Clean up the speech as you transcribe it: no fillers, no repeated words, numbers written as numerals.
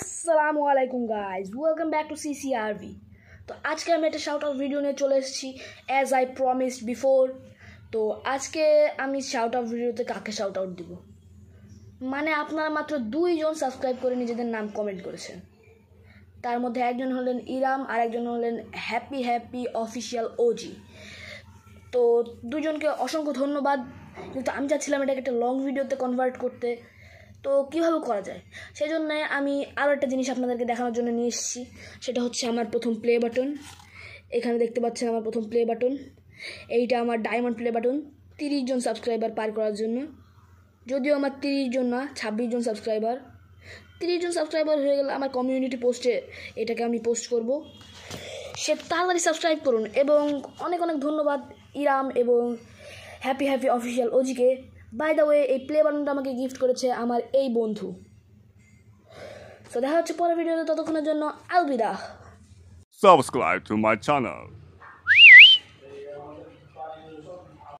আসসালামু আলাইকুম guys, welcome back to সিসিআরভি। তো আজকে আমি একটা শাউট আউট ভিডিও নিয়ে চলে এসেছি অ্যাজ আই প্রমিসড বিফোর। তো আজকে আমি শাউট আউট ভিডিওতে কাকে শাউট আউট দিব, মানে আপনারা মাত্র 2 জন সাবস্ক্রাইব করে নিজেদের নাম কমেন্ট করেছেন। তার মধ্যে একজন হলেন ইরাম আর একজন হলেন হ্যাপি অফিসিয়াল ওজি। তো দুজনকে অসংখ্য ধন্যবাদ। কিন্তু আমি চাচ্ছিলাম এটাকে একটা লং ভিডিওতে কনভার্ট করতে, তো কীভাবে করা যায় সেই জন্য আমি আরও একটা জিনিস আপনাদেরকে দেখানোর জন্য নিয়ে এসেছি। সেটা হচ্ছে আমার প্রথম প্লে বাটন। এখানে দেখতে পাচ্ছেন আমার প্রথম প্লে বাটন। এইটা আমার ডায়মন্ড প্লে বাটন 30 জন সাবস্ক্রাইবার পার করার জন্য। যদিও আমার 30 জন না, 26 জন সাবস্ক্রাইবার। 30 জন সাবস্ক্রাইবার হয়ে গেলে আমার কমিউনিটি পোস্টে এটাকে আমি পোস্ট করব। সে তাড়াতাড়ি সাবস্ক্রাইব করুন এবং অনেক অনেক ধন্যবাদ ইরাম এবং হ্যাপি অফিসিয়াল ওজিকে। বাই দ্য ওয়ে, এই প্লে বাটনটা আমাকে গিফট করেছে আমার এই বন্ধু। তো দেখা হচ্ছে পরের ভিডিওতে, ততক্ষণের জন্য Alvida. Subscribe to my channel.